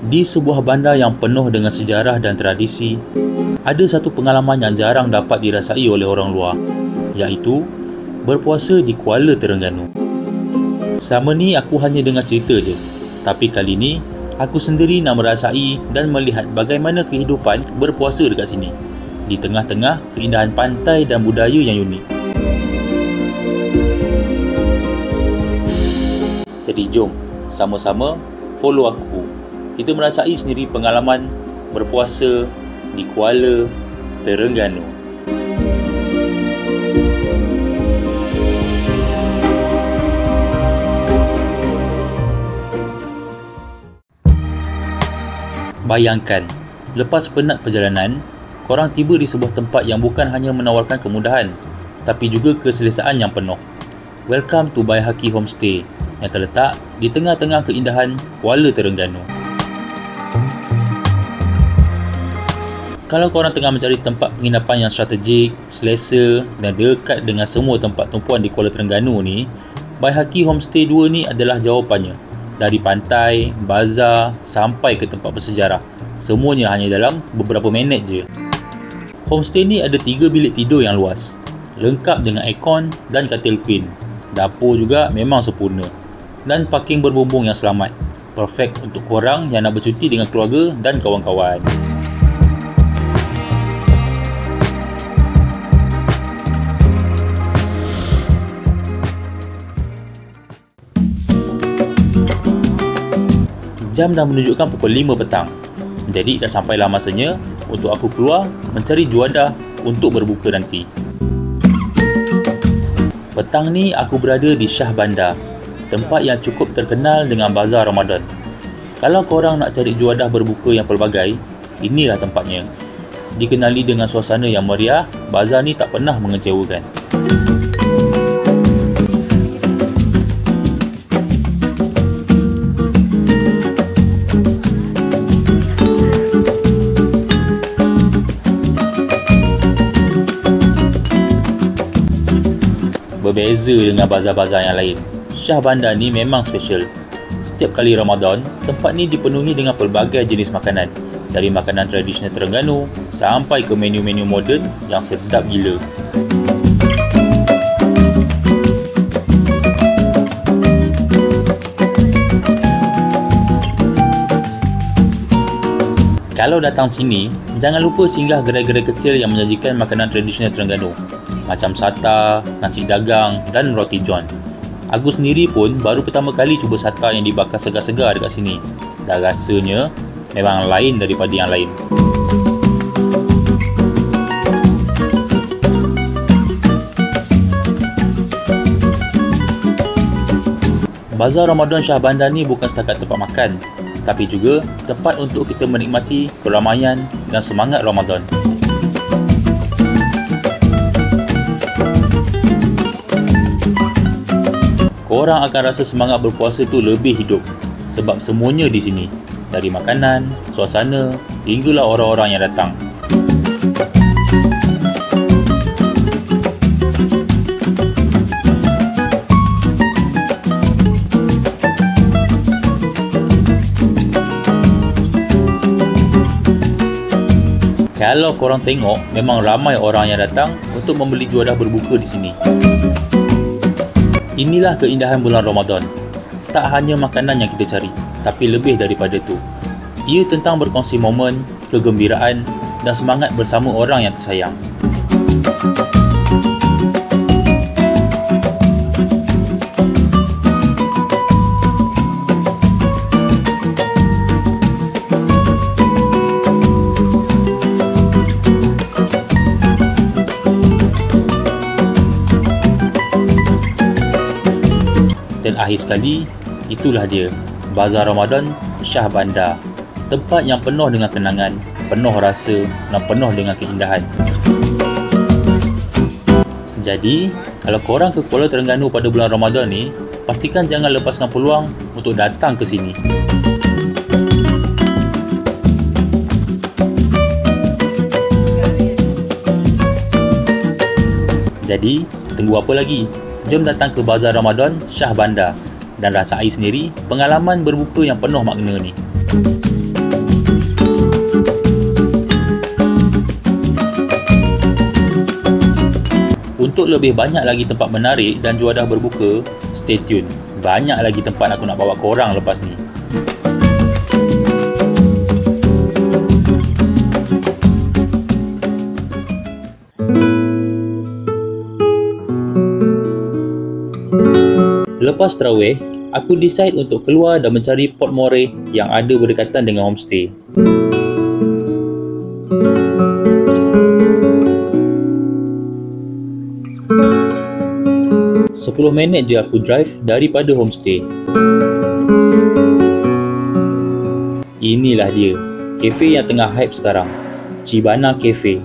Di sebuah bandar yang penuh dengan sejarah dan tradisi, ada satu pengalaman yang jarang dapat dirasai oleh orang luar, iaitu berpuasa di Kuala Terengganu. Selama ni aku hanya dengar cerita je, tapi kali ni aku sendiri nak merasai dan melihat bagaimana kehidupan berpuasa dekat sini, di tengah-tengah keindahan pantai dan budaya yang unik. Jadi jom, sama-sama follow aku. Kita merasai sendiri pengalaman berpuasa di Kuala Terengganu. Bayangkan, lepas penat perjalanan, korang tiba di sebuah tempat yang bukan hanya menawarkan kemudahan, tapi juga keselesaan yang penuh. Welcome to Baihaqi Homestay yang terletak di tengah-tengah keindahan Kuala Terengganu. Kalau korang tengah mencari tempat penginapan yang strategik, selesa dan dekat dengan semua tempat tumpuan di Kuala Terengganu ni, Baihaqi Homestay 2 ni adalah jawapannya. Dari pantai, bazar sampai ke tempat bersejarah, semuanya hanya dalam beberapa minit je. Homestay ni ada 3 bilik tidur yang luas, lengkap dengan aircon dan katil queen. Dapur juga memang sempurna, dan parking berbumbung yang selamat. Perfect untuk korang yang nak bercuti dengan keluarga dan kawan-kawan. Jam dah menunjukkan pukul 5 petang. Jadi dah sampailah masanya untuk aku keluar mencari juadah untuk berbuka nanti. Petang ni aku berada di Shah Bandar, tempat yang cukup terkenal dengan bazar Ramadan. Kalau korang nak cari juadah berbuka yang pelbagai, inilah tempatnya. Dikenali dengan suasana yang meriah, bazar ni tak pernah mengecewakan. Berbeza dengan bazar-bazar yang lain, Shah Bandar ni memang special. Setiap kali Ramadan, tempat ni dipenuhi dengan pelbagai jenis makanan, dari makanan tradisional Terengganu sampai ke menu-menu moden yang sedap gila. Kalau datang sini, jangan lupa singgah gerai-gerai kecil yang menyajikan makanan tradisional Terengganu, macam sata, nasi dagang dan roti john. Aku sendiri pun baru pertama kali cuba sata yang dibakar segar-segar dekat sini. Dan rasanya memang lain daripada yang lain. Bazar Ramadan Shah Bandar ni bukan setakat tempat makan, tapi juga tempat untuk kita menikmati keramaian dan semangat Ramadan. Korang akan rasa semangat berpuasa tu lebih hidup sebab semuanya di sini, dari makanan, suasana hinggalah orang-orang yang datang. Kalau korang tengok, memang ramai orang yang datang untuk membeli juadah berbuka di sini. Inilah keindahan bulan Ramadan. Tak hanya makanan yang kita cari, tapi lebih daripada itu. Ia tentang berkongsi momen, kegembiraan dan semangat bersama orang yang tersayang. Dan akhir sekali, itulah dia, Bazar Ramadan Shah Bandar. Tempat yang penuh dengan kenangan, penuh rasa dan penuh dengan keindahan. Jadi, kalau korang ke Kuala Terengganu pada bulan Ramadan ni, pastikan jangan lepaskan peluang untuk datang ke sini. Jadi, tunggu apa lagi? Jom datang ke Bazar Ramadan Shah Bandar dan rasai sendiri pengalaman berbuka yang penuh makna ni. Untuk lebih banyak lagi tempat menarik dan juadah berbuka, stay tune. Banyak lagi tempat aku nak bawa korang lepas ni. Lepas tarawih, aku decide untuk keluar dan mencari Port Moresby yang ada berdekatan dengan homestay. Sepuluh minit je aku drive daripada homestay. Inilah dia, kafe yang tengah hype sekarang, Cibana Cafe.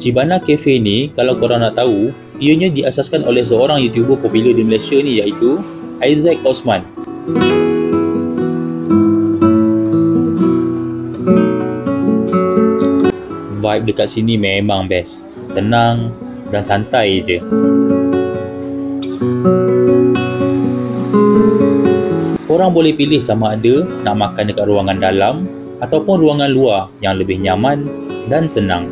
Cibana Cafe ni, kalau korang nak tahu, ianya diasaskan oleh seorang YouTuber popular di Malaysia ni, iaitu Isaac Osman. Vibe dekat sini memang best, tenang dan santai je. Korang boleh pilih sama ada nak makan dekat ruangan dalam ataupun ruangan luar yang lebih nyaman dan tenang.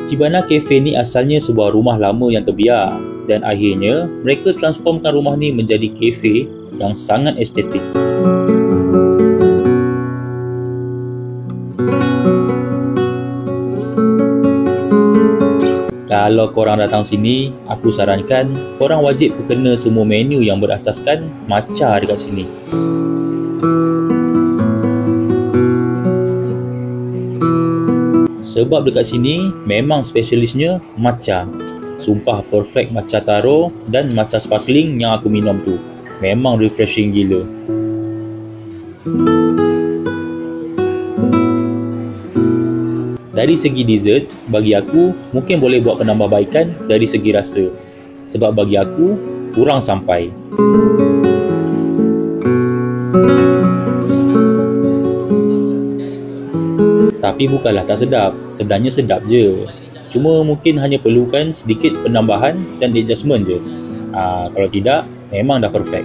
Cibana Cafe ni asalnya sebuah rumah lama yang terbiar dan akhirnya mereka transformkan rumah ni menjadi kafe yang sangat estetik. Kalau korang datang sini, aku sarankan korang wajib kena semua menu yang berasaskan matcha dekat sini. Sebab dekat sini memang spesialisnya matcha. Sumpah perfect matcha taro dan matcha sparkling yang aku minum tu. Memang refreshing gila. Dari segi dessert, bagi aku mungkin boleh buat penambahbaikan dari segi rasa. Sebab bagi aku kurang sampai. Tapi bukanlah tak sedap, sebenarnya sedap je. Cuma mungkin hanya perlukan sedikit penambahan dan adjustment je. Kalau tidak, memang dah perfect.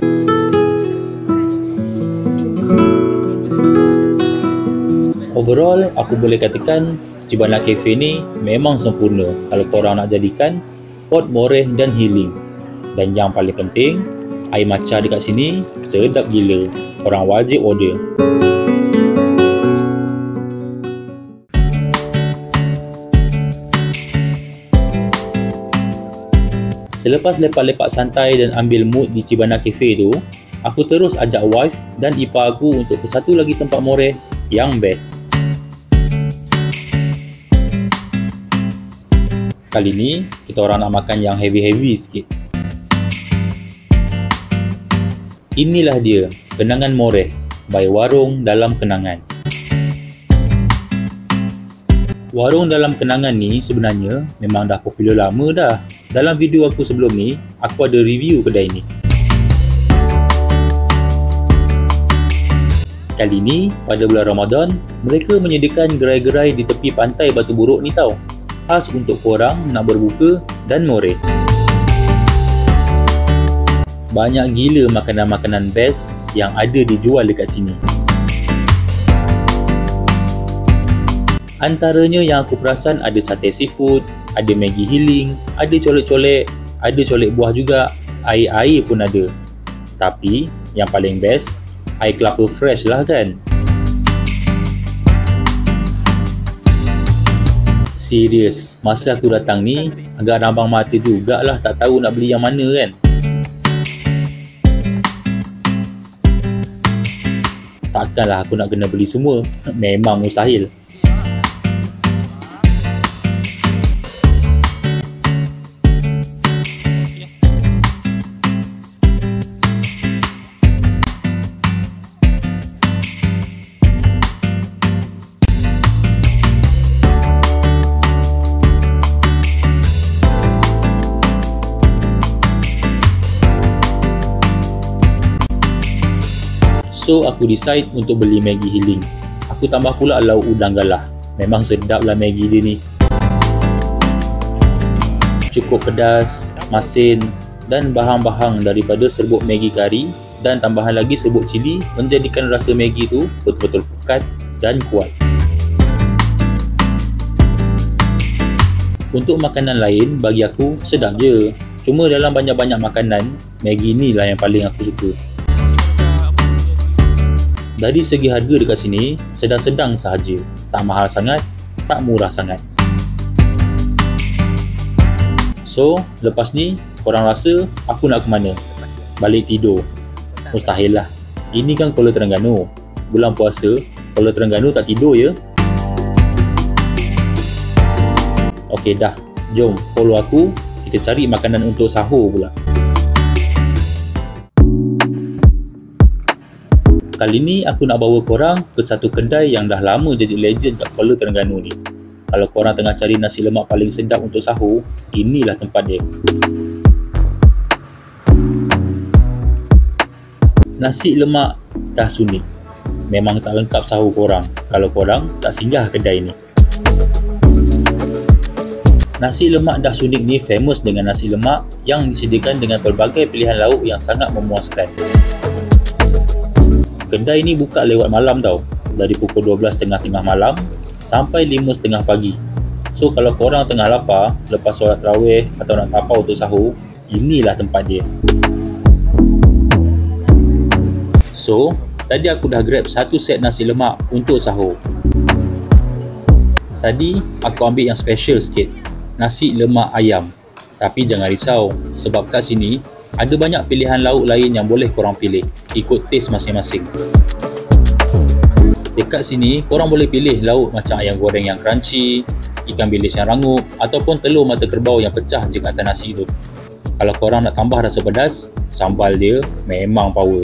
Overall, aku boleh katakan Cibana Cafe ni memang sempurna kalau korang nak jadikan Port Moresby dan healing. Dan yang paling penting, air matcha dekat sini sedap gila. Korang wajib order. Selepas lepak-lepak santai dan ambil mood di Cibana Cafe tu, aku terus ajak wife dan ipar aku untuk ke satu lagi tempat Moresby yang best. Kali ni, kita orang nak makan yang heavy-heavy sikit. Inilah dia, Kenangan Moresby by Warung Dalam Kenangan. Warung Dalam Kenangan ni sebenarnya memang dah popular lama dah. Dalam video aku sebelum ni, aku ada review kedai ni. Kali ni, pada bulan Ramadan, mereka menyediakan gerai-gerai di tepi pantai Batu Buruk ni tau. Khas untuk korang nak berbuka dan more. Banyak gila makanan-makanan best yang ada dijual dekat sini. Antaranya yang aku perasan ada sate seafood, ada Maggi healing, ada colek-colek, ada colek buah juga, air-air pun ada. Tapi yang paling best, air kelapa fresh lah kan. Serius, masa aku datang ni agak rambang mata jugalah, tak tahu nak beli yang mana kan. Takkanlah aku nak kena beli semua, memang mustahil. So aku decide untuk beli Maggi Healing. Aku tambah pula lauk udang galah. Memang sedap lah Maggi dia ni. Cukup pedas, masin dan bahang-bahang daripada serbuk Maggi kari dan tambahan lagi serbuk cili menjadikan rasa Maggi tu betul-betul pekat dan kuat. Untuk makanan lain bagi aku sedap je. Cuma dalam banyak-banyak makanan, Maggi ni lah yang paling aku suka. Dari segi harga dekat sini, sedang-sedang sahaja. Tak mahal sangat, tak murah sangat. So, lepas ni, korang rasa aku nak ke mana? Balik tidur? Mustahil lah. Ini kan Kuala Terengganu. Bulan puasa, Kuala Terengganu tak tidur ya? Okey dah, jom follow aku. Kita cari makanan untuk sahur pula. Kali ni aku nak bawa korang ke satu kedai yang dah lama jadi legend kat Kuala Terengganu ni. Kalau korang tengah cari nasi lemak paling sedap untuk sahur, inilah tempat dia. Nasi lemak dah sunik. Memang tak lengkap sahur korang kalau korang tak singgah kedai ni. Nasi lemak dah sunik ni famous dengan nasi lemak yang disediakan dengan pelbagai pilihan lauk yang sangat memuaskan. Kedai ni buka lewat malam tau. Dari pukul 12 tengah malam sampai 5:30 pagi. So kalau korang tengah lapar lepas solat tarawih atau nak tapau untuk sahur, inilah tempat dia. So, tadi aku dah grab satu set nasi lemak untuk sahur. Tadi aku ambil yang special sikit, nasi lemak ayam. Tapi jangan risau, sebab kat sini ada banyak pilihan lauk lain yang boleh korang pilih, ikut taste masing-masing. Dekat sini, korang boleh pilih lauk macam ayam goreng yang crunchy, ikan bilis yang rangup, ataupun telur mata kerbau yang pecah je kat atas nasi tu. Kalau korang nak tambah rasa pedas, sambal dia memang power.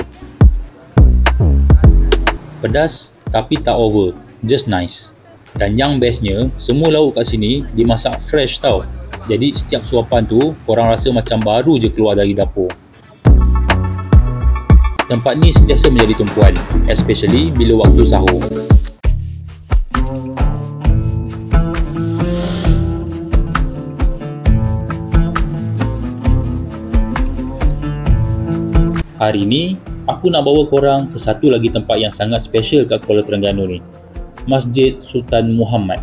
Pedas tapi tak over, just nice. Dan yang bestnya, semua lauk kat sini dimasak fresh tau. Jadi setiap suapan tu, korang rasa macam baru je keluar dari dapur. Tempat ni sentiasa menjadi tumpuan, especially bila waktu sahur. Hari ni, aku nak bawa korang ke satu lagi tempat yang sangat special kat Kuala Terengganu ni. Masjid Sultan Muhammad.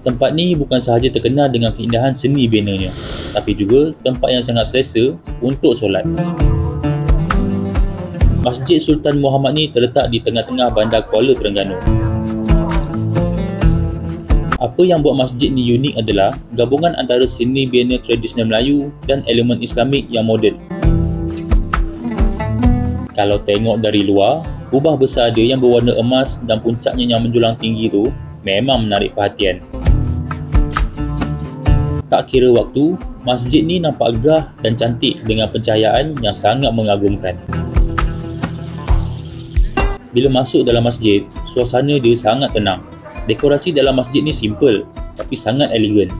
Tempat ni bukan sahaja terkenal dengan keindahan seni benanya, tapi juga tempat yang sangat selesa untuk solat. Masjid Sultan Muhammad ni terletak di tengah-tengah bandar Kuala Terengganu. Apa yang buat masjid ni unik adalah gabungan antara seni bina tradisional Melayu dan elemen Islamik yang moden. Kalau tengok dari luar, kubah besar dia yang berwarna emas dan puncaknya yang menjulang tinggi tu memang menarik perhatian. Tak kira waktu, masjid ni nampak gah dan cantik dengan pencahayaan yang sangat mengagumkan. Bila masuk dalam masjid, suasana dia sangat tenang. Dekorasi dalam masjid ni simple tapi sangat elegan.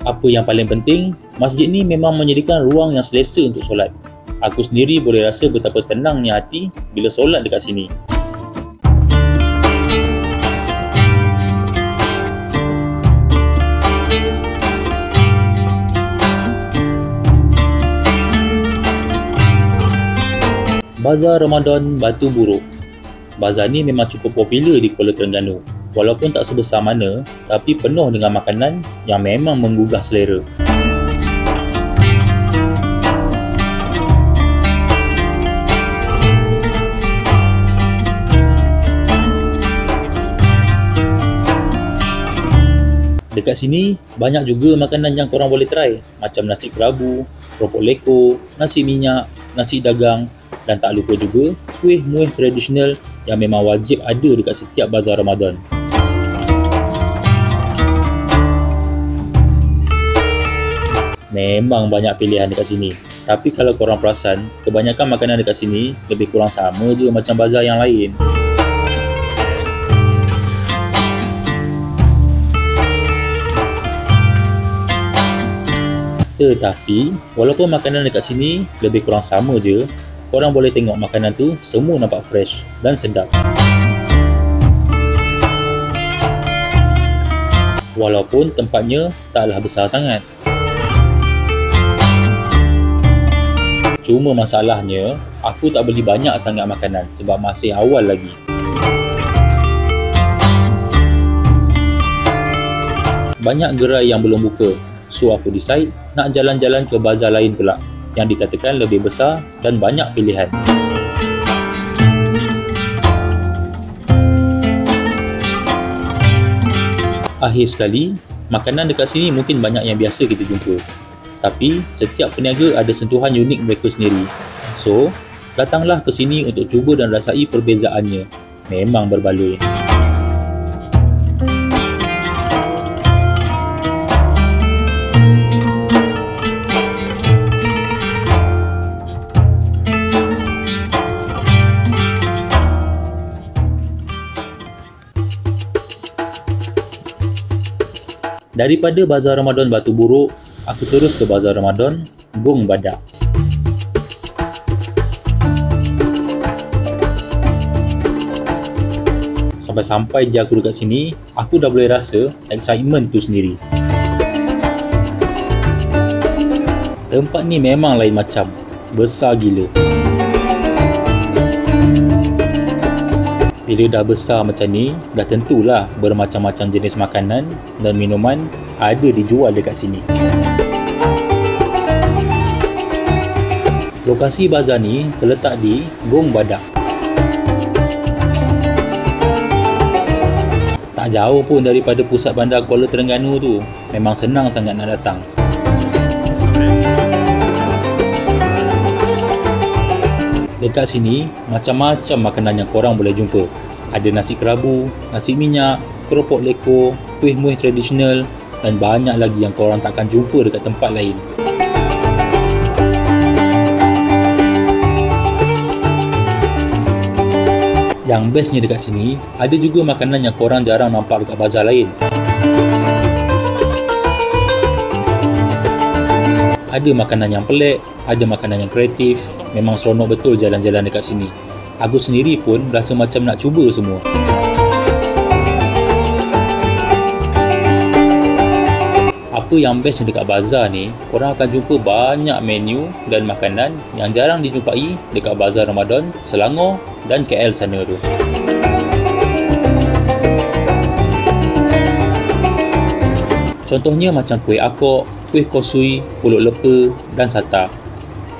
Apa yang paling penting, masjid ni memang menyediakan ruang yang selesa untuk solat. Aku sendiri boleh rasa betapa tenangnya hati bila solat dekat sini. Bazar Ramadan Batu Buruk. Bazar ni memang cukup popular di Kuala Terengganu. Walaupun tak sebesar mana, tapi penuh dengan makanan yang memang menggugah selera. Dekat sini, banyak juga makanan yang korang boleh try. Macam nasi kerabu, keropok leko, nasi minyak, nasi dagang. Dan tak lupa juga kuih muih tradisional yang memang wajib ada dekat setiap bazar Ramadan. Memang banyak pilihan dekat sini. Tapi kalau korang perasan, kebanyakan makanan dekat sini lebih kurang sama je macam bazar yang lain. Tetapi, walaupun makanan dekat sini lebih kurang sama je, korang boleh tengok makanan tu semua nampak fresh dan sedap. Walaupun tempatnya taklah besar sangat. Cuma masalahnya, aku tak beli banyak sangat makanan sebab masih awal lagi. Banyak gerai yang belum buka, so aku decide nak jalan-jalan ke bazar lain pula yang dikatakan lebih besar dan banyak pilihan. Akhir sekali, makanan dekat sini mungkin banyak yang biasa kita jumpa. Tapi, setiap peniaga ada sentuhan unik mereka sendiri. So, datanglah ke sini untuk cuba dan rasai perbezaannya. Memang berbaloi. Daripada Bazar Ramadan Batu Buruk, aku terus ke Bazar Ramadan Gong Badak. Sampai-sampai je aku dekat sini, aku dah boleh rasa excitement tu sendiri. Tempat ni memang lain macam, besar gila. Bila dah besar macam ni, dah tentulah bermacam-macam jenis makanan dan minuman ada dijual dekat sini. Lokasi bazar ni terletak di Gong Badak. Tak jauh pun daripada pusat bandar Kuala Terengganu tu. Memang senang sangat nak datang. Dekat sini, macam-macam makanan yang korang boleh jumpa. Ada nasi kerabu, nasi minyak, keropok leko, kuih muih tradisional dan banyak lagi yang korang takkan jumpa dekat tempat lain. Yang bestnya dekat sini, ada juga makanan yang korang jarang nampak dekat bazar lain. Ada makanan yang pelik, ada makanan yang kreatif. Memang seronok betul jalan-jalan dekat sini. Aku sendiri pun rasa macam nak cuba semua. Apa yang best dekat bazar ni, korang akan jumpa banyak menu dan makanan yang jarang dijumpai dekat Bazar Ramadan Selangor dan KL sana tu. Contohnya macam kuih akok, kuih kosui, pulut lepa dan sata.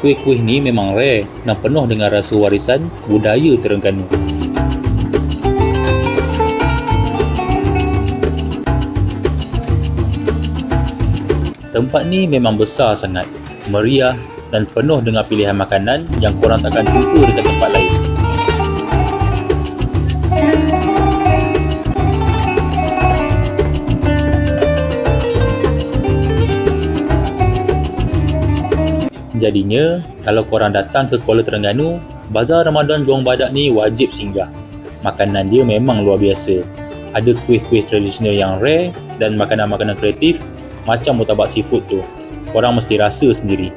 Kuih-kuih ni memang rare dan penuh dengan rasa warisan budaya Terengganu. Tempat ni memang besar sangat, meriah dan penuh dengan pilihan makanan yang korang takkan jumpa dekat tempat lain. Jadinya, kalau korang datang ke Kuala Terengganu, Bazar Ramadan Gong Badak ni wajib singgah. Makanan dia memang luar biasa. Ada kuih-kuih tradisional yang rare dan makanan-makanan kreatif macam murtabak seafood tu. Korang mesti rasa sendiri.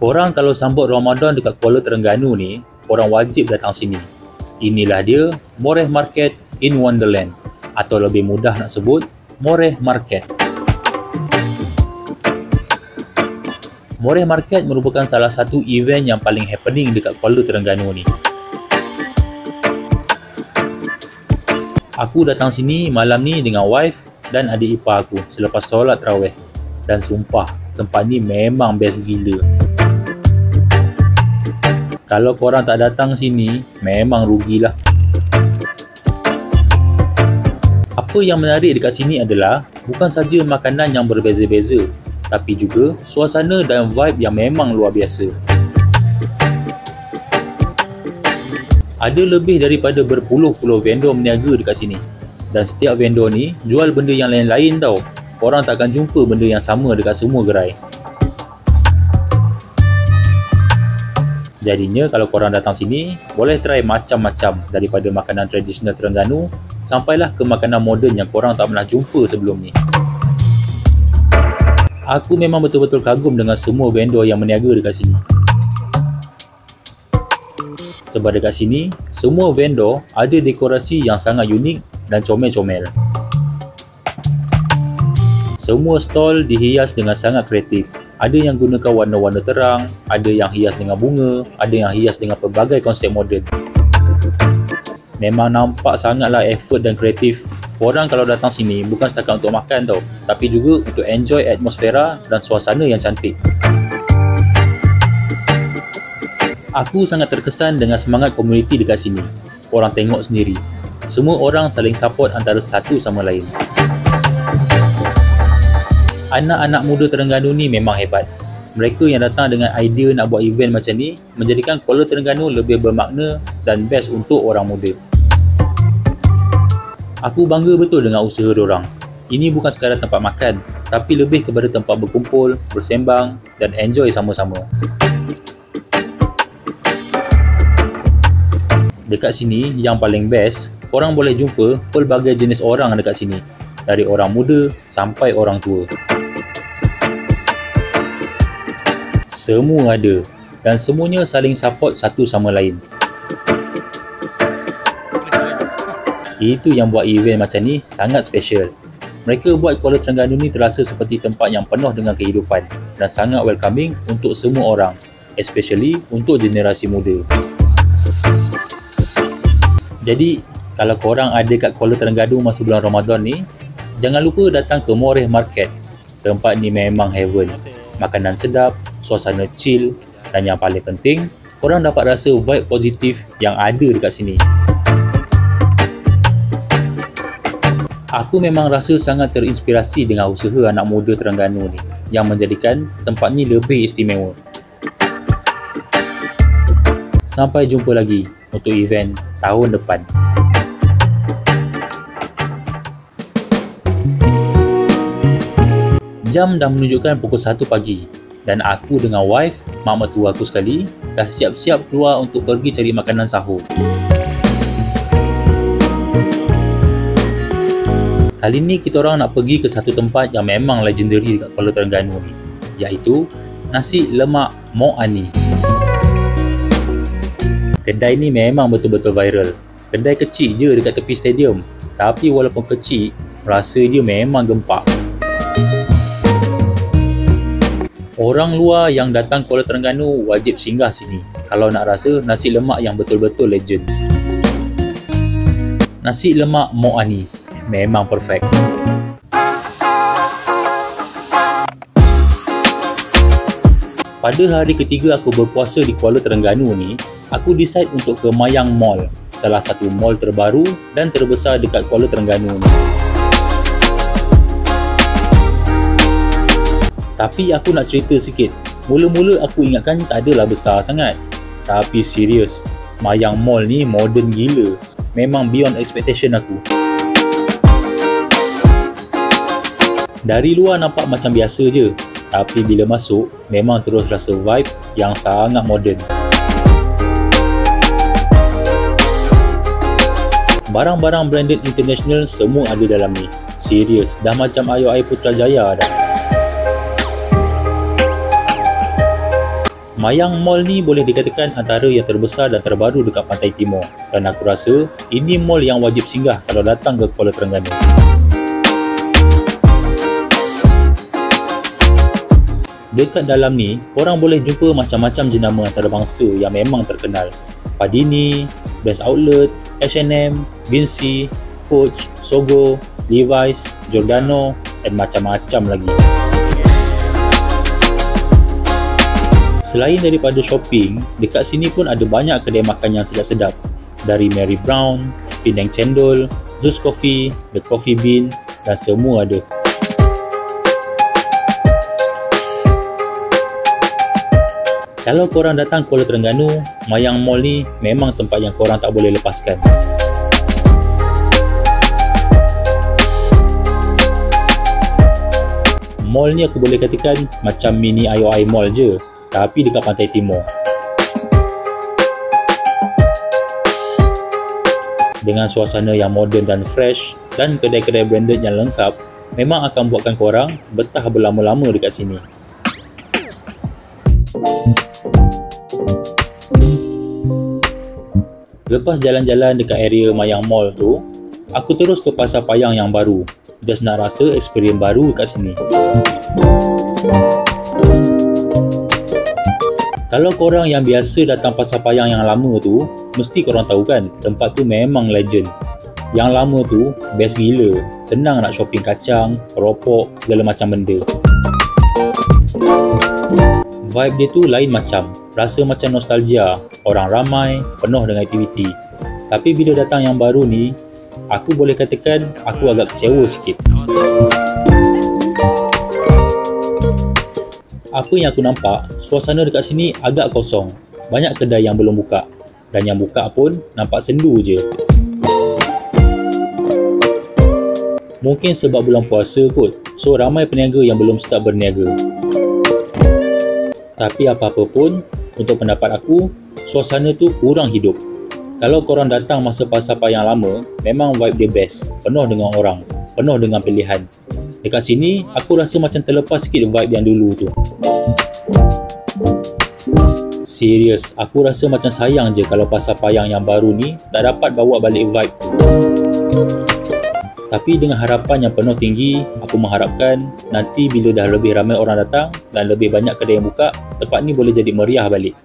Korang kalau sambut Ramadan dekat Kuala Terengganu ni, korang wajib datang sini. Inilah dia, Moreh Market in Wonderland. Atau lebih mudah nak sebut, Moreh Market. Moreh Market merupakan salah satu event yang paling happening dekat Kuala Terengganu ni. Aku datang sini malam ni dengan wife dan adik ipar aku selepas solat tarawih. Dan sumpah, tempat ni memang best gila. Kalau korang tak datang sini, memang rugilah. Apa yang menarik dekat sini adalah bukan saja makanan yang berbeza-beza, tapi juga suasana dan vibe yang memang luar biasa. Ada lebih daripada berpuluh-puluh vendor meniaga dekat sini. Dan setiap vendor ni jual benda yang lain-lain tau. Korang takkan jumpa benda yang sama dekat semua gerai. Jadinya kalau korang datang sini, boleh try macam-macam daripada makanan tradisional Terengganu sampailah ke makanan moden yang korang tak pernah jumpa sebelum ni. Aku memang betul-betul kagum dengan semua vendor yang meniaga dekat sini. Sebab dekat sini, semua vendor ada dekorasi yang sangat unik dan comel-comel. Semua stall dihias dengan sangat kreatif. Ada yang gunakan warna-warna terang, ada yang hias dengan bunga, ada yang hias dengan pelbagai konsep moden. Memang nampak sangatlah effort dan kreatif. Korang kalau datang sini bukan setakat untuk makan tau, tapi juga untuk enjoy atmosfera dan suasana yang cantik. Aku sangat terkesan dengan semangat komuniti dekat sini. Korang tengok sendiri, semua orang saling support antara satu sama lain. Anak-anak muda Terengganu ni memang hebat. Mereka yang datang dengan idea nak buat event macam ni menjadikan Kuala Terengganu lebih bermakna dan best untuk orang muda. Aku bangga betul dengan usaha diorang. Ini bukan sekadar tempat makan, tapi lebih kepada tempat berkumpul, bersembang dan enjoy sama-sama. Dekat sini, yang paling best, korang boleh jumpa pelbagai jenis orang dekat sini. Dari orang muda sampai orang tua. Semua ada dan semuanya saling support satu sama lain. Itu yang buat event macam ni sangat special. Mereka buat Kuala Terengganu ni terasa seperti tempat yang penuh dengan kehidupan dan sangat welcoming untuk semua orang, especially untuk generasi muda. Jadi, kalau korang ada kat Kuala Terengganu masa bulan Ramadan ni, jangan lupa datang ke Moreh Market. Tempat ni memang heaven. Makanan sedap, suasana chill dan yang paling penting, korang dapat rasa vibe positif yang ada dekat sini. Aku memang rasa sangat terinspirasi dengan usaha anak muda Terengganu ni yang menjadikan tempat ni lebih istimewa. Sampai jumpa lagi untuk event tahun depan. Jam dah menunjukkan pukul 1 pagi dan aku dengan wife, mak mertua aku sekali, dah siap-siap keluar untuk pergi cari makanan sahur. Kali ni kita orang nak pergi ke satu tempat yang memang legendary dekat Kuala Terengganu ni, iaitu Nasi Lemak Mok Ani. Kedai ni memang betul-betul viral. Kedai kecil je dekat tepi stadium, tapi walaupun kecil, rasa dia memang gempak. Orang luar yang datang Kuala Terengganu wajib singgah sini kalau nak rasa nasi lemak yang betul-betul legend. Nasi Lemak Mok Ani memang perfect. Pada hari ketiga aku berpuasa di Kuala Terengganu ni, aku decide untuk ke Mayang Mall, salah satu mall terbaru dan terbesar dekat Kuala Terengganu ni. Tapi aku nak cerita sikit. Mula-mula aku ingatkan tak adalah besar sangat. Tapi serius, Mayang Mall ni modern gila. Memang beyond expectation aku. Dari luar nampak macam biasa je. Tapi bila masuk, memang terus rasa vibe yang sangat moden. Barang-barang branded international semua ada dalam ni. Serius, dah macam air Putrajaya dah. Mayang Mall ni boleh dikatakan antara yang terbesar dan terbaru dekat Pantai Timur. Dan aku rasa, ini mall yang wajib singgah kalau datang ke Kuala Terengganu. Dekat dalam ni, korang boleh jumpa macam-macam jenama antarabangsa yang memang terkenal. Padini, Best Outlet, H&M, Vinci, Coach, Sogo, Levi's, Giordano dan macam-macam lagi. Selain daripada shopping, dekat sini pun ada banyak kedai makan yang sedap-sedap. Dari Mary Brown, Penang Cendol, Zeus Coffee, The Coffee Bean dan semua ada. Kalau korang datang Kuala Terengganu, Mayang Mall ni memang tempat yang korang tak boleh lepaskan. Mall ni aku boleh katakan macam mini IOI Mall je, tapi dekat Pantai Timur. Dengan suasana yang moden dan fresh dan kedai-kedai branded yang lengkap, memang akan buatkan korang betah berlama-lama dekat sini. Lepas jalan-jalan dekat area Mayang Mall tu, aku terus ke Pasar Payang yang baru. Just nak rasa experience baru kat sini. Kalau korang yang biasa datang Pasar Payang yang lama tu, mesti korang tahu kan, tempat tu memang legend. Yang lama tu, best gila. Senang nak shopping kacang, keropok, segala macam benda. Vibe dia tu lain macam. Rasa macam nostalgia. Orang ramai, penuh dengan aktiviti. Tapi bila datang yang baru ni, aku boleh katakan aku agak kecewa sikit. Apa yang aku nampak, suasana dekat sini agak kosong. Banyak kedai yang belum buka. Dan yang buka pun nampak sendu je. Mungkin sebab bulan puasa kot. So ramai peniaga yang belum start berniaga. Tapi apa-apa pun, untuk pendapat aku, suasana tu kurang hidup. Kalau korang datang masa Pasar Payang lama, memang vibe dia best. Penuh dengan orang, penuh dengan pilihan. Dekat sini, aku rasa macam terlepas sikit vibe yang dulu tu. Serius, aku rasa macam sayang je kalau Pasar Payang yang baru ni tak dapat bawa balik vibe. Tapi dengan harapan yang penuh tinggi, aku mengharapkan nanti bila dah lebih ramai orang datang dan lebih banyak kedai yang buka, tempat ni boleh jadi meriah balik.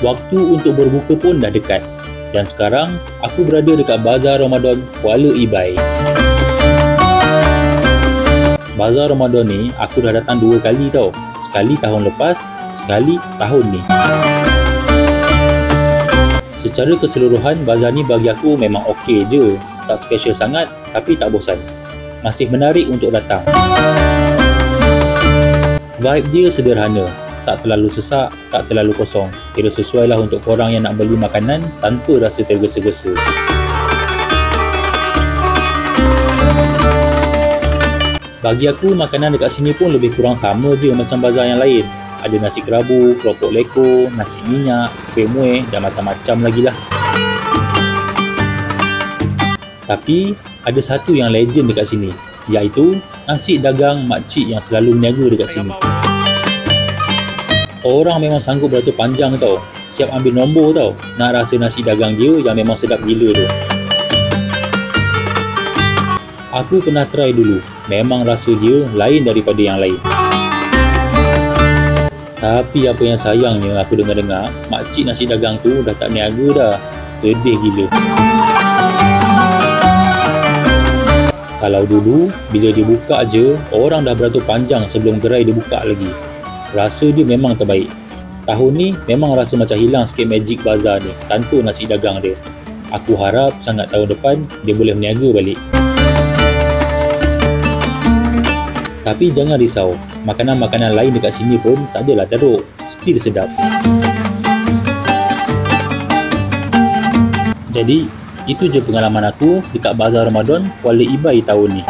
Waktu untuk berbuka pun dah dekat. Dan sekarang, aku berada dekat Bazar Ramadan Kuala Ibai. Bazar Ramadan ni, aku dah datang 2 kali tau. Sekali tahun lepas, sekali tahun ni. Secara keseluruhan, bazar ni bagi aku memang okey je. Tak special sangat, tapi tak bosan. Masih menarik untuk datang. Vibe dia sederhana. Tak terlalu sesak, tak terlalu kosong. Kira sesuai lah untuk korang yang nak beli makanan tanpa rasa tergesa-gesa. Bagi aku, makanan dekat sini pun lebih kurang sama je macam bazar yang lain. Ada nasi kerabu, keropok leko, nasi minyak, kuih muih dan macam-macam lagi lah. Tapi, ada satu yang legend dekat sini, iaitu nasi dagang makcik yang selalu berniaga dekat sini. Orang memang sanggup beratur panjang tau, siap ambil nombor tau, nak rasa nasi dagang dia yang memang sedap gila tu. Aku pernah try dulu, memang rasa dia lain daripada yang lain. Tapi apa yang sayangnya aku dengar-dengar, makcik nasi dagang tu dah tak niaga dah. Sedih gila. Kalau dulu, bila dia buka je, orang dah beratur panjang sebelum gerai dia buka lagi. Rasa dia memang terbaik. Tahun ni memang rasa macam hilang sikit magic bazar ni tanpa nasi dagang dia. Aku harap sangat tahun depan dia boleh berniaga balik. Tapi jangan risau, makanan-makanan lain dekat sini pun tak adalah teruk, still sedap. Jadi, itu je pengalaman aku dekat Bazar Ramadan Kuala Ibai tahun ni.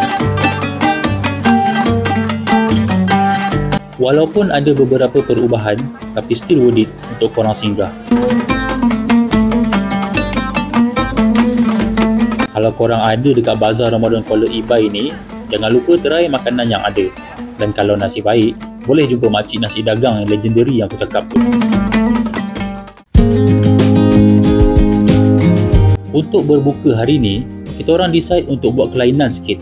Walaupun ada beberapa perubahan, tapi still worth it untuk korang singgah. Kalau korang ada dekat Bazar Ramadan Kuala Ibai ni, jangan lupa try makanan yang ada. Dan kalau nasib baik, boleh jumpa makcik nasi dagang yang legendary yang aku cakap tu. Untuk berbuka hari ni, kita orang decide untuk buat kelainan sikit.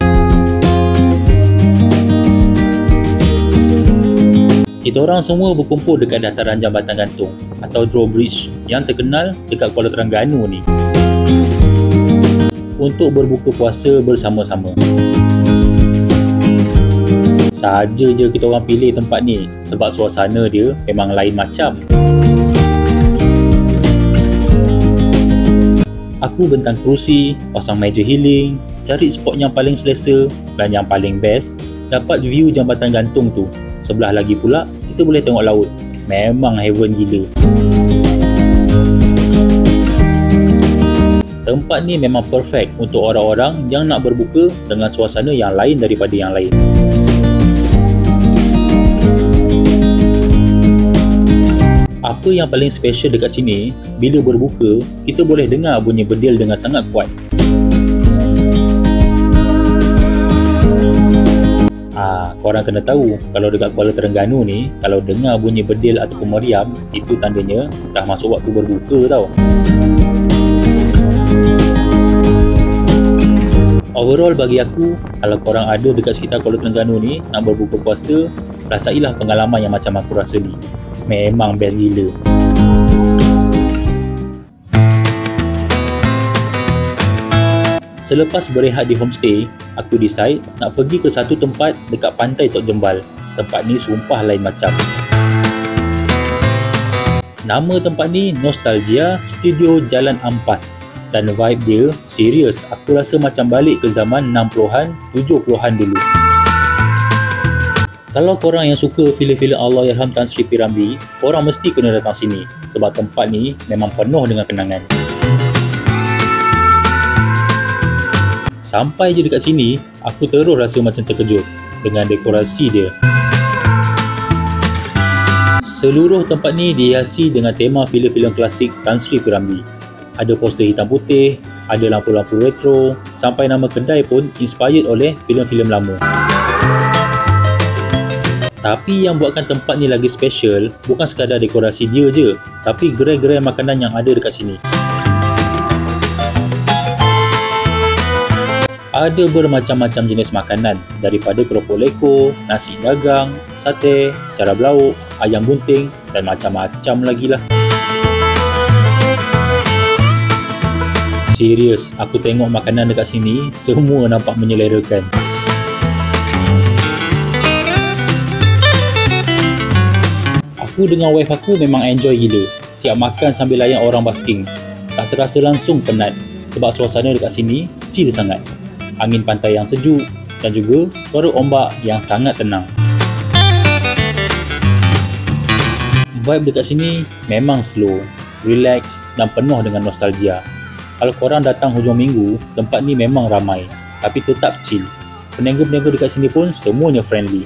Kita orang semua berkumpul dekat dataran Jambatan Gantung atau Drawbridge yang terkenal dekat Kuala Terengganu ni untuk berbuka puasa bersama-sama. Saja je kita orang pilih tempat ni sebab suasana dia memang lain macam. Aku bentang kerusi, pasang meja healing, cari spot yang paling selesa dan yang paling best, dapat view Jambatan Gantung tu. Sebelah lagi pula, kita boleh tengok laut. Memang heaven gila. Tempat ni memang perfect untuk orang-orang yang nak berbuka dengan suasana yang lain daripada yang lain. Apa yang paling special dekat sini, bila berbuka, kita boleh dengar bunyi bedil dengan sangat kuat. Korang kena tahu, kalau dekat Kuala Terengganu ni, kalau dengar bunyi bedil ataupun meriam, itu tandanya dah masuk waktu berbuka tau. Overall bagi aku, kalau korang ada dekat sekitar Kuala Terengganu ni nak berbuka puasa, rasailah pengalaman yang macam aku rasa ni. Memang best gila. Selepas berehat di homestay, aku decide nak pergi ke satu tempat dekat pantai Tok Jembal. Tempat ni sumpah lain macam. Nama tempat ni Nostalgia Studio Jalan Ampas. Dan vibe dia serius, aku rasa macam balik ke zaman 60-an, 70-an dulu. Kalau korang yang suka filem-filem Allahyarham Tan Sri P. Ramlee, korang mesti kena datang sini sebab tempat ni memang penuh dengan kenangan. Sampai je dekat sini, aku terus rasa macam terkejut dengan dekorasi dia. Seluruh tempat ni dihiasi dengan tema filem-filem klasik Tan Sri P. Ramlee. Ada poster hitam putih, ada lampu-lampu retro, sampai nama kedai pun inspired oleh filem-filem lama. Tapi yang buatkan tempat ni lagi special bukan sekadar dekorasi dia je, tapi gerai-gerai makanan yang ada dekat sini. Ada bermacam-macam jenis makanan, daripada keropok leko, nasi dagang, sate, cara belauk, ayam bunting dan macam-macam lagi lah. Serius, aku tengok makanan dekat sini, semua nampak menyelerakan. Aku dengan wife aku memang enjoy gila. Siap makan sambil layan orang basking. Tak terasa langsung penat sebab suasana dekat sini chill sangat. Angin pantai yang sejuk dan juga suara ombak yang sangat tenang. Vibe dekat sini memang slow, relax dan penuh dengan nostalgia. Kalau korang datang hujung minggu, tempat ni memang ramai tapi tetap chill. Peniaga-peniaga dekat sini pun semuanya friendly.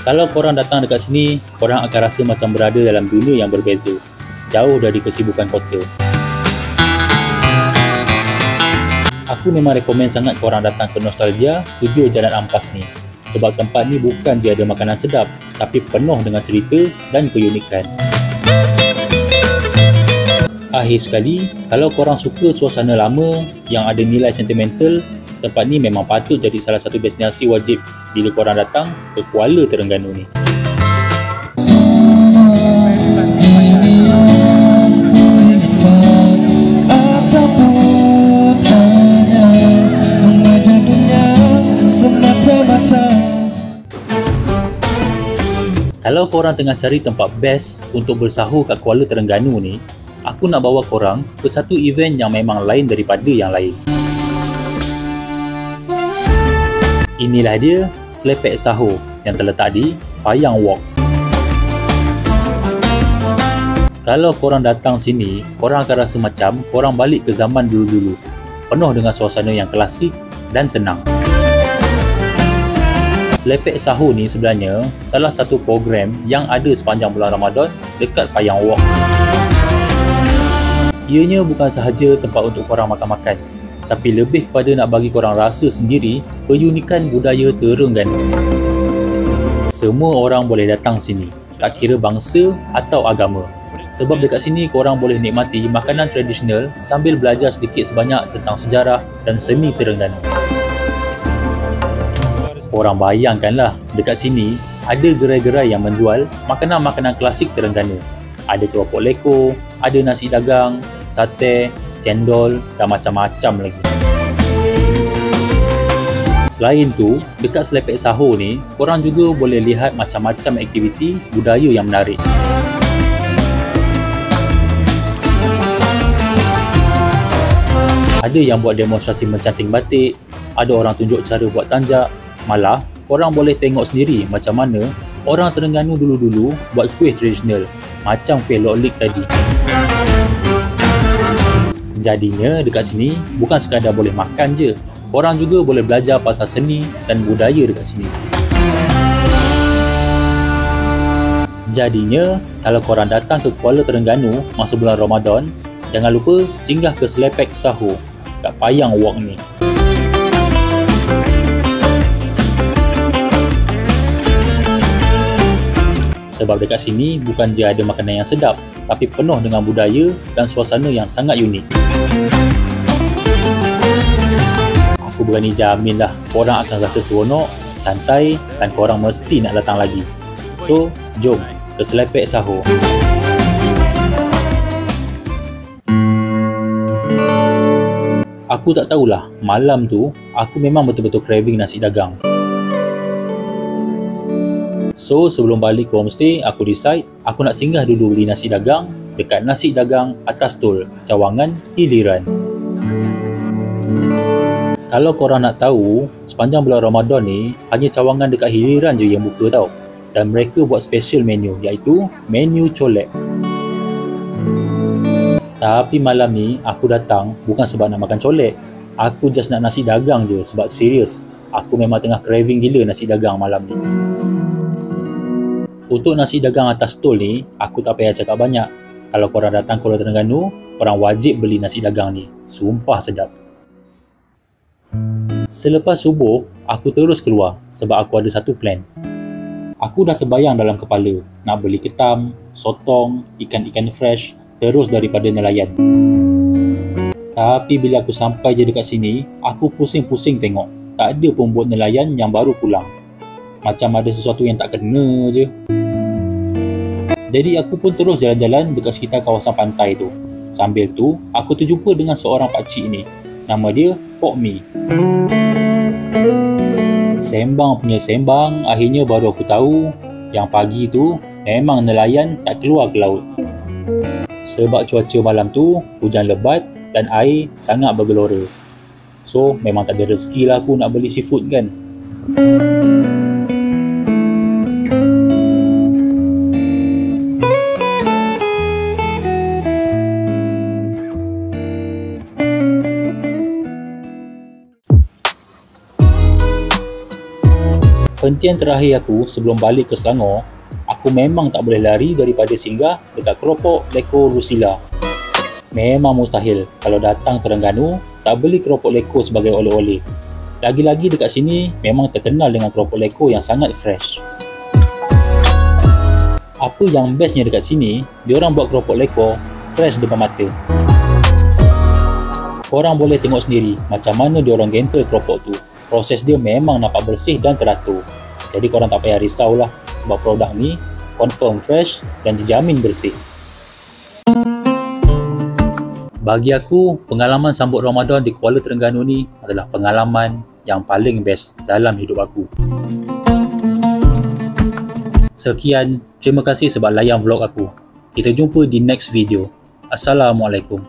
Kalau korang datang dekat sini, korang akan rasa macam berada dalam dunia yang berbeza, jauh dari kesibukan kota. Aku memang rekomen sangat korang datang ke Nostalgia Studio Jalan Ampas ni. Sebab tempat ni bukan je ada makanan sedap, tapi penuh dengan cerita dan keunikan. Akhir sekali, kalau korang suka suasana lama yang ada nilai sentimental, tempat ni memang patut jadi salah satu destinasi wajib bila korang datang ke Kuala Terengganu ni. Kalau korang tengah cari tempat best untuk bersahur kat Kuala Terengganu ni, aku nak bawa korang ke satu event yang memang lain daripada yang lain. Inilah dia Selepek Sahur yang terletak di Payang Walk. Kalau korang datang sini, korang akan rasa macam korang balik ke zaman dulu-dulu, penuh dengan suasana yang klasik dan tenang. Selepek Sahur ni sebenarnya salah satu program yang ada sepanjang bulan Ramadan dekat Payang Walk. Ianya bukan sahaja tempat untuk korang makan-makan, tapi lebih kepada nak bagi korang rasa sendiri keunikan budaya Terengganu. Semua orang boleh datang sini, tak kira bangsa atau agama. Sebab dekat sini korang boleh nikmati makanan tradisional sambil belajar sedikit sebanyak tentang sejarah dan seni Terengganu. Korang bayangkanlah, dekat sini ada gerai-gerai yang menjual makanan-makanan klasik Terengganu. Ada keropok leko, ada nasi dagang, sate, cendol dan macam-macam lagi. Selain tu, dekat Selepek Sahur ni, korang juga boleh lihat macam-macam aktiviti budaya yang menarik. Ada yang buat demonstrasi mencanting batik, ada orang tunjuk cara buat tanjak, malah korang boleh tengok sendiri macam mana orang Terengganu dulu-dulu buat kuih tradisional macam kuih lok lik tadi. Jadinya dekat sini bukan sekadar boleh makan je, korang juga boleh belajar pasal seni dan budaya dekat sini. Jadinya, kalau korang datang ke Kuala Terengganu masa bulan Ramadan, jangan lupa singgah ke Slepek Sahur kat Payang Walk ni. Sebab dekat sini bukan je ada makanan yang sedap, tapi penuh dengan budaya dan suasana yang sangat unik. Aku berani jamin lah korang akan rasa seronok, santai dan korang mesti nak datang lagi. So, jom ke Slepek Sahur. Aku tak tahulah, malam tu aku memang betul-betul craving nasi dagang. So, sebelum balik ke homestay, aku decide aku nak singgah dulu beli nasi dagang dekat Nasi Dagang Atas Tol, Cawangan, Hiliran. Kalau korang nak tahu, sepanjang bulan Ramadan ni, hanya Cawangan dekat Hiliran je yang buka tau. Dan mereka buat special menu, iaitu menu colek. Tapi malam ni, aku datang bukan sebab nak makan colek. Aku just nak nasi dagang je sebab serius, aku memang tengah craving gila nasi dagang malam ni. Untuk nasi dagang Atas Tol ni, aku tak payah cakap banyak. Kalau korang datang Kuala Terengganu, korang wajib beli nasi dagang ni. Sumpah sedap. Selepas subuh, aku terus keluar sebab aku ada satu plan. Aku dah terbayang dalam kepala nak beli ketam, sotong, ikan-ikan fresh terus daripada nelayan. Tapi bila aku sampai je dekat sini, aku pusing-pusing tengok tak ada pembuat nelayan yang baru pulang. Macam ada sesuatu yang tak kena je. Jadi aku pun terus jalan-jalan dekat sekitar kawasan pantai tu. Sambil tu, aku terjumpa dengan seorang pakcik ni. Nama dia Pok Mi. Sembang punya sembang, akhirnya baru aku tahu yang pagi tu memang nelayan tak keluar ke laut. Sebab cuaca malam tu hujan lebat dan air sangat bergelora. So memang tak ada rezeki lah aku nak beli seafood kan. Penghentian terakhir aku sebelum balik ke Selangor, aku memang tak boleh lari daripada singgah dekat keropok leko Rusila. Memang mustahil kalau datang Terengganu tak beli keropok leko sebagai oleh-oleh. Lagi-lagi dekat sini memang terkenal dengan keropok leko yang sangat fresh. Apa yang bestnya dekat sini, diorang buat keropok leko fresh depan mata. Korang boleh tengok sendiri macam mana diorang gentle keropok tu. Proses dia memang nampak bersih dan teratur. Jadi korang tak payah risau lah sebab produk ni confirm fresh dan dijamin bersih. Bagi aku, pengalaman sambut Ramadan di Kuala Terengganu ni adalah pengalaman yang paling best dalam hidup aku. Sekian, terima kasih sebab layan vlog aku. Kita jumpa di next video. Assalamualaikum.